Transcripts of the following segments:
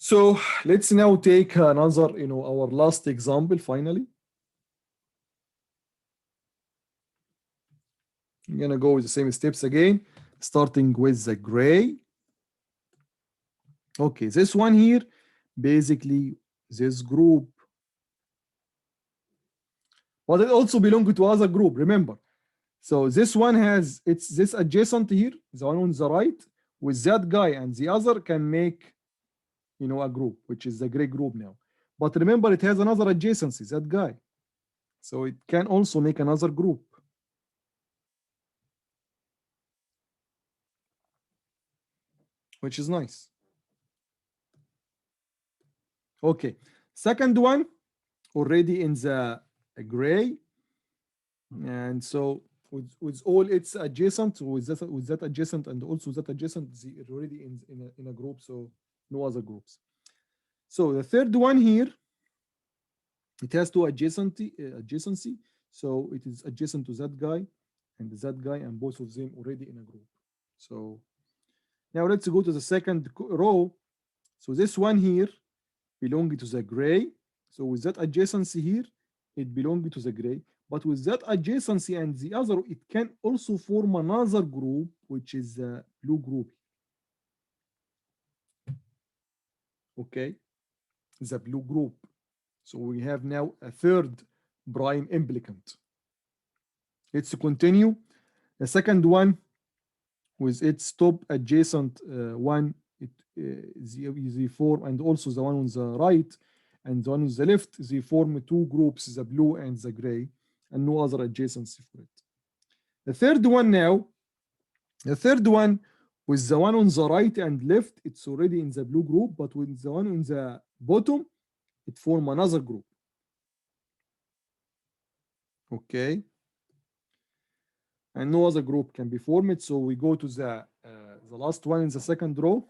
So let's now take another, our last example finally. I'm gonna go with the same steps again, starting with the gray. Okay, this one here, basically this group, but it also belongs to other group, remember. So this one has, it's this adjacent here, the one on the right, with that guy and the other can make, a group, which is the gray group now. But remember, it has another adjacency, that guy. So it can also make another group. Which is nice. Okay, second one, already in the gray. And so with all its adjacent, with that adjacent and also that adjacent, it's already in a group, so no other groups. So the third one here, it has two adjacency. So it is adjacent to that guy, and both of them already in a group. So now let's go to the second row. So this one here belongs to the gray. So with that adjacency here, it belongs to the gray. But with that adjacency and the other, it can also form another group, which is the blue group. Okay, the blue group. So we have now a third prime implicant. Let's continue. The second one, with its top adjacent one, they form, and also the one on the right and the one on the left, they form two groups, the blue and the gray, and no other adjacency for it. The third one now, with the one on the right and left, it's already in the blue group, but with the one on the bottom, it forms another group. Okay. And no other group can be formed. So we go to the last one in the second row.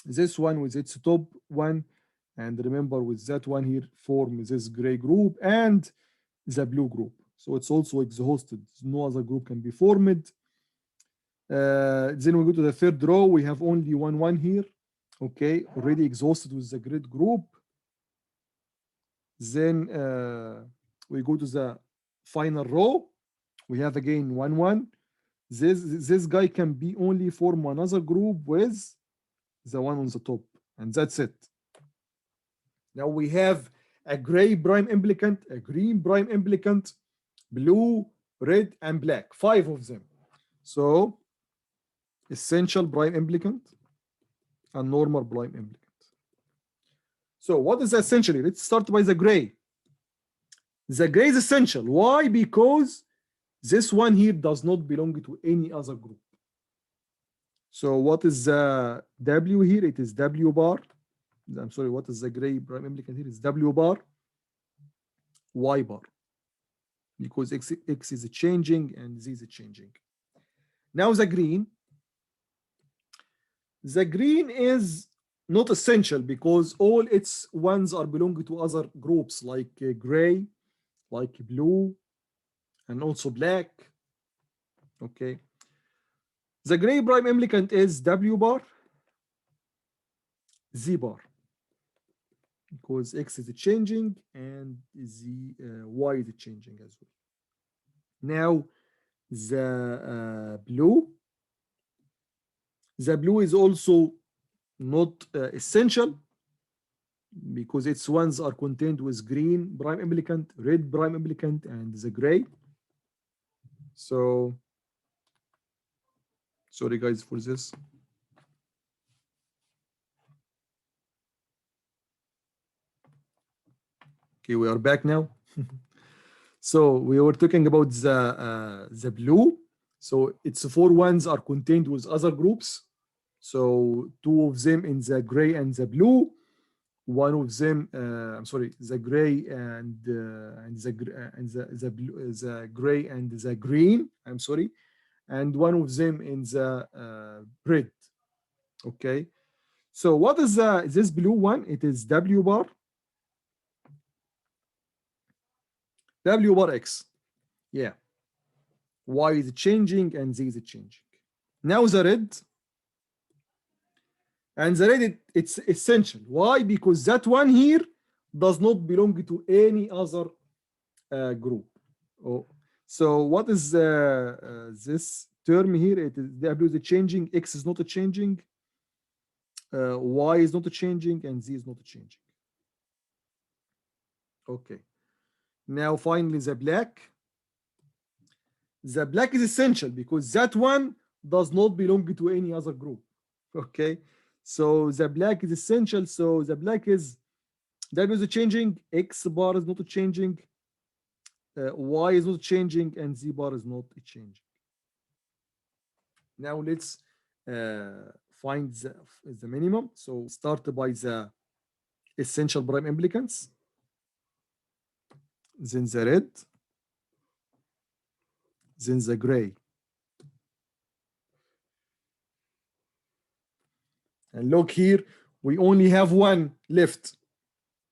This one with its top one, and remember with that one here, form this gray group and the blue group. So it's also exhausted. No other group can be formed. Then we go to the third row. We have only one here. Okay, already exhausted with the grid group. Then we go to the final row. We have again 1. This guy can be only form another group with the one on the top, and that's it. Now we have a gray prime implicant, a green prime implicant, blue, red, and black, 5 of them. So essential prime implicant and normal prime implicant. So what is essentially? Let's start by the gray. The gray is essential. Why? Because this one here does not belong to any other group. So what is the W here? It is W bar. I'm sorry, what is the gray prime implicant here? It's W bar, Y bar. Because X is changing and Z is changing. Now the green. The green is not essential because all its ones are belonging to other groups like gray, like blue, and also black. Okay. The gray prime implicant is W bar, Z bar, because X is changing and Y is changing as well. Now the blue is also not essential because its ones are contained with green prime implicant, red prime implicant, and the gray. So sorry guys for this. Okay, we are back now. So we were talking about the blue. So its 4 ones are contained with other groups. So 2 of them in the gray and the blue. 1 of them, I'm sorry, the gray and the blue, the gray and the green. I'm sorry, and 1 of them in the red. Okay. So what is this blue one? It is W bar. W bar X. Yeah. Y is changing and Z is changing. Now the red. And the red, it's essential. Why? Because that one here does not belong to any other group. Oh, so what is this term here? It is W is changing, X is not changing, Y is not changing, and Z is not changing. Okay. Now finally the black. The black is essential because that one does not belong to any other group. Okay. So the black is essential. So the black is W is changing, X bar is not changing, Y is not changing, and Z bar is not changing. Now let's find the minimum. So start by the essential prime implicants, then the red, then the gray. And look here, we only have one left.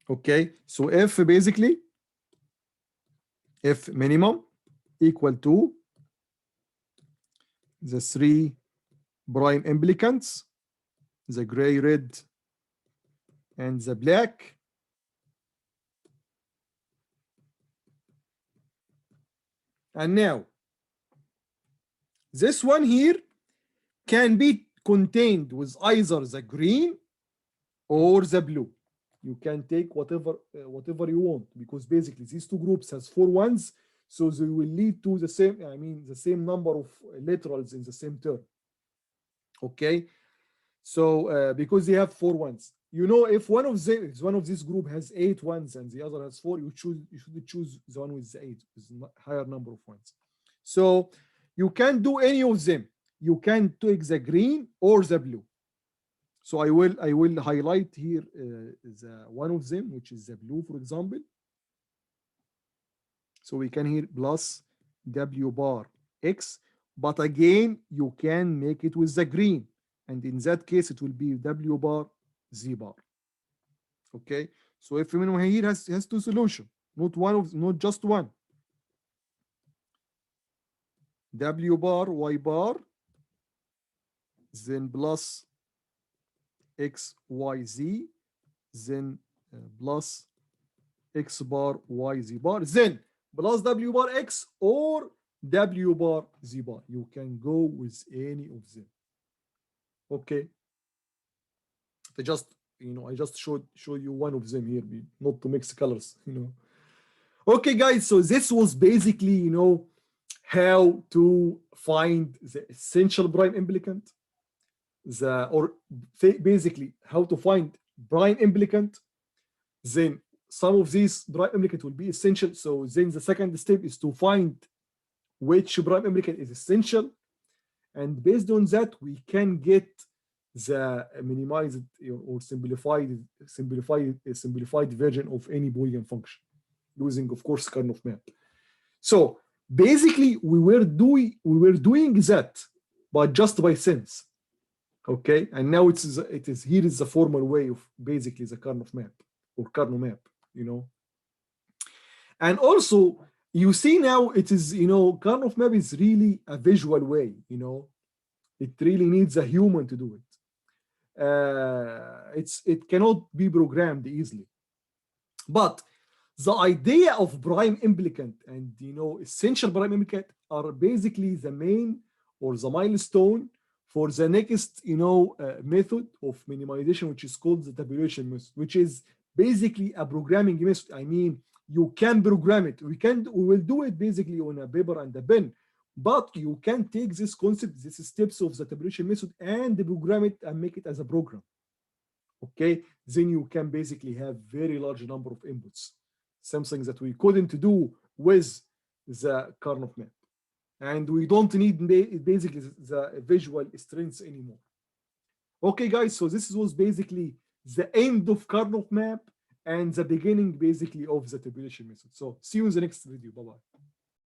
Okay, so if basically, if minimum equal to the three prime implicants, the gray, red, and the black, and now this one here can be contained with either the green or the blue. You can take whatever you want, because basically these two groups has 4 ones, so they will lead to the same, I mean the same number of literals in the same term. Okay, so because they have 4 ones, you know, if one of this group has 8 ones and the other has 4, you should choose the one with the 8, with higher number of ones. So you can do any of them. You can take the green or the blue. So I will highlight here the one of them, which is the blue, for example. So we can here plus W bar X, but again you can make it with the green, and in that case it will be W bar Z bar. Okay, so if minimum here has 2 solutions, not just one. W bar Y bar, then plus X Y Z, then plus X bar Y Z bar, then plus W bar X or W bar Z bar. You can go with any of them. Okay, I just show you one of them here, not to mix colors, Okay, guys, so this was basically how to find the essential prime implicant, basically how to find prime implicant. Then some of these prime implicant will be essential. So then the second step is to find which prime implicant is essential, and based on that we can get the minimized or simplified version of any Boolean function using, of course, Karnaugh map. So basically we were doing that, but just by sense. Okay, and now it is here is the formal way of basically the Karnaugh map or Karnaugh map, And also you see now it is, Karnaugh map is really a visual way, It really needs a human to do it. It cannot be programmed easily. But the idea of prime implicant and essential prime implicant are basically the main or the milestone for the next method of minimization, which is called the tabulation method, which is basically a programming method. I mean, you can program it. We will do it basically on a paper and a pen, but you can take this concept, these steps of the tabulation method, and program it and make it as a program. Okay, then you can basically have very large number of inputs, something that we couldn't do with the Karnaugh map, and we don't need basically the visual strengths anymore. Okay, guys, so this was basically the end of Karnaugh map and the beginning basically of the tabulation method. So see you in the next video. Bye bye.